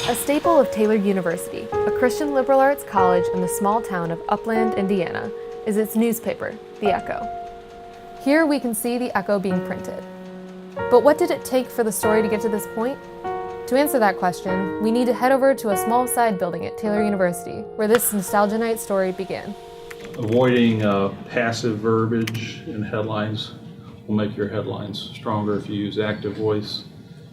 A staple of Taylor University, a Christian liberal arts college in the small town of Upland, Indiana, is its newspaper, The Echo. Here we can see The Echo being printed. But what did it take for the story to get to this point? To answer that question, we need to head over to a small side building at Taylor University, where this Nostalgia Night story began. Avoiding passive verbiage in headlines will make your headlines stronger if you use active voice.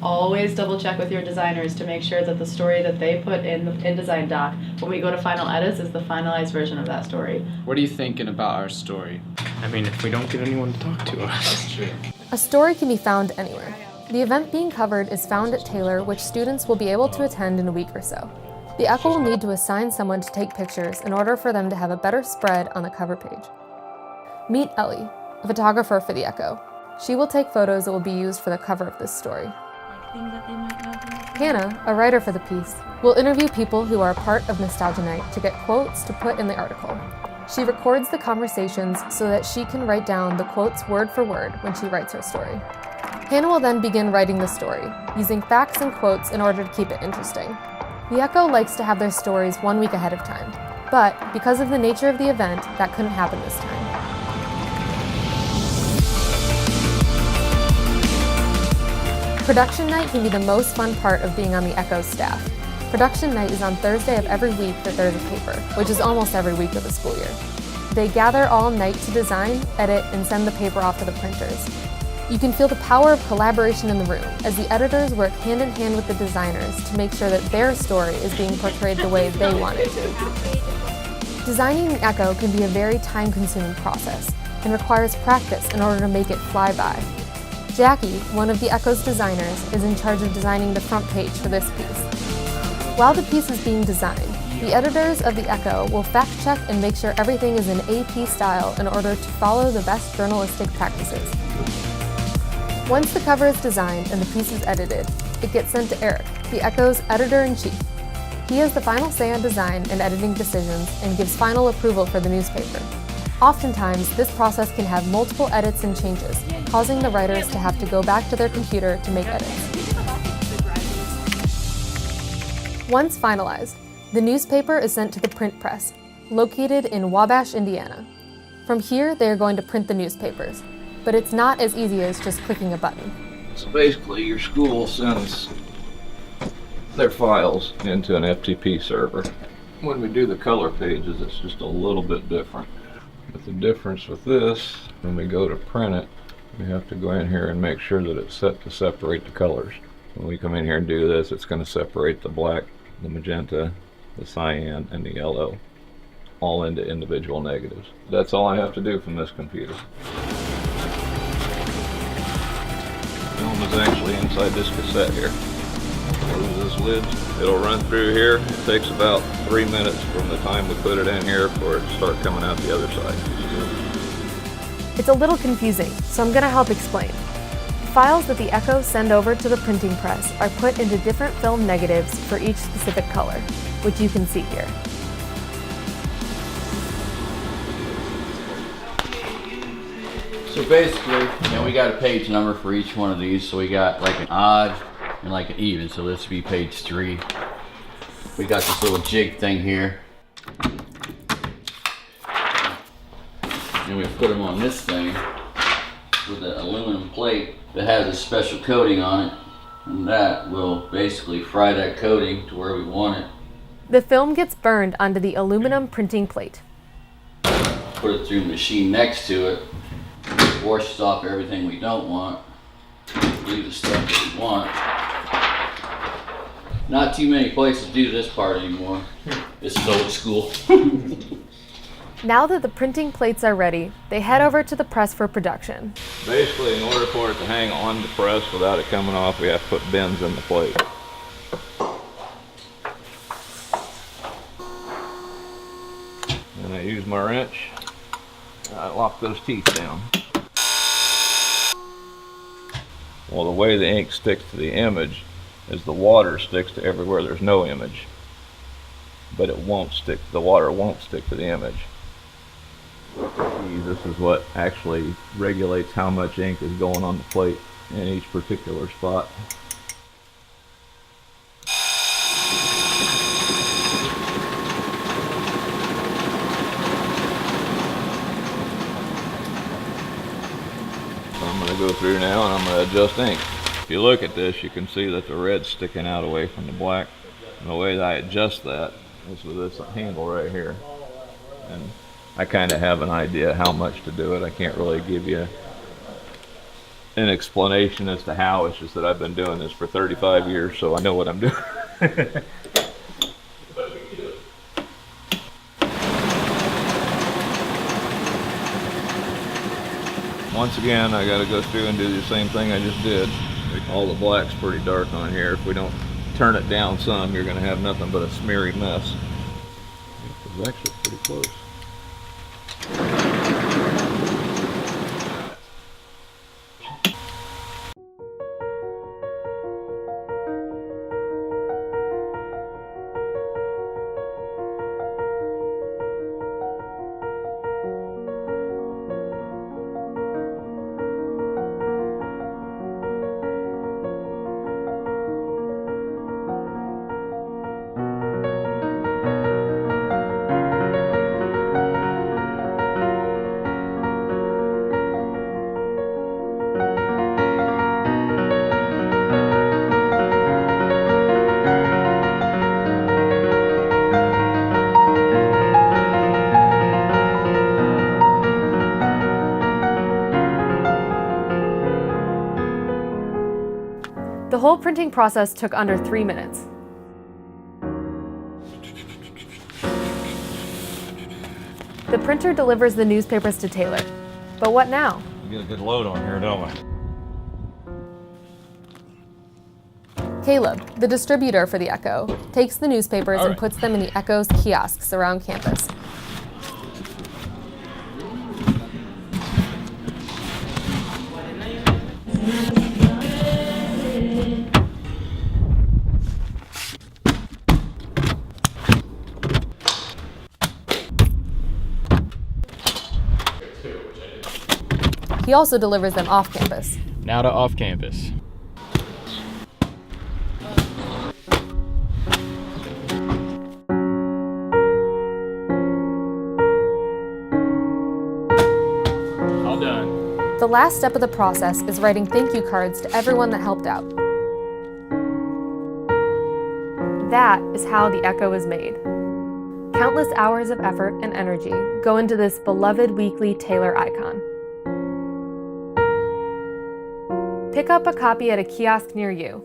Always double check with your designers to make sure that the story that they put in the InDesign doc when we go to final edits is the finalized version of that story. What are you thinking about our story? I mean, if we don't get anyone to talk to us. A story can be found anywhere. The event being covered is found at Taylor, which students will be able to attend in a week or so. The Echo will need to assign someone to take pictures in order for them to have a better spread on the cover page. Meet Ellie, a photographer for The Echo. She will take photos that will be used for the cover of this story. Hannah, a writer for the piece, will interview people who are a part of Nostalgia Night to get quotes to put in the article. She records the conversations so that she can write down the quotes word for word when she writes her story. Hannah will then begin writing the story, using facts and quotes in order to keep it interesting. The Echo likes to have their stories 1 week ahead of time, but because of the nature of the event, that couldn't happen this time. Production night can be the most fun part of being on the Echo's staff. Production night is on Thursday of every week that there's a paper, which is almost every week of the school year. They gather all night to design, edit, and send the paper off to the printers. You can feel the power of collaboration in the room as the editors work hand in hand with the designers to make sure that their story is being portrayed the way they want it to. Designing the Echo can be a very time-consuming process and requires practice in order to make it fly by. Jackie, one of the Echo's designers, is in charge of designing the front page for this piece. While the piece is being designed, the editors of the Echo will fact-check and make sure everything is in AP style in order to follow the best journalistic practices. Once the cover is designed and the piece is edited, it gets sent to Eric, the Echo's editor-in-chief. He has the final say on design and editing decisions and gives final approval for the newspaper. Oftentimes, this process can have multiple edits and changes, causing the writers to have to go back to their computer to make edits. Once finalized, the newspaper is sent to the print press, located in Wabash, Indiana. From here, they are going to print the newspapers, but it's not as easy as just clicking a button. So basically, your school sends their files into an FTP server. When we do the color pages, it's just a little bit different. But the difference with this, when we go to print it, we have to go in here and make sure that it's set to separate the colors. When we come in here and do this, it's going to separate the black, the magenta, the cyan, and the yellow, all into individual negatives. That's all I have to do from this computer. Film is actually inside this cassette here. Close this lid. It'll run through here. It takes about 3 minutes from the time we put it in here for it to start coming out the other side. It's a little confusing, so I'm going to help explain. The files that the Echo send over to the printing press are put into different film negatives for each specific color, which you can see here. So basically, we got a page number for each one of these. So we got like an odd and like an even. So this would be page 3. We got this little jig thing here. And we put them on this thing with an aluminum plate that has a special coating on it. And that will basically fry that coating to where we want it. The film gets burned onto the aluminum printing plate. Put it through the machine next to it. Washes off everything we don't want. Leave the stuff that we want. Not too many places do this part anymore. This is old school. Now that the printing plates are ready, they head over to the press for production. Basically, in order for it to hang on the press without it coming off, we have to put bends in the plate. And I use my wrench. I lock those teeth down. Well, the way the ink sticks to the image is the water sticks to everywhere there's no image. But it won't stick, the water won't stick to the image. This is what actually regulates how much ink is going on the plate in each particular spot. go through now and I'm going to adjust ink. If you look at this, you can see that the red's sticking out away from the black. And the way that I adjust that is with this handle right here. And I kind of have an idea how much to do it. I can't really give you an explanation as to how. It's just that I've been doing this for 35 years, so I know what I'm doing. Once again, I got to go through and do the same thing I just did. All the black's pretty dark on here. If we don't turn it down some, you're going to have nothing but a smeary mess. It's actually pretty close. The whole printing process took under 3 minutes. The printer delivers the newspapers to Taylor. But what now? We get a good load on here, don't we? Caleb, the distributor for the Echo, takes the newspapers and puts them in the Echo's kiosks around campus. He also delivers them off campus. Now to off campus. All done. The last step of the process is writing thank you cards to everyone that helped out. That is how the Echo is made. Countless hours of effort and energy go into this beloved weekly Taylor icon. Pick up a copy at a kiosk near you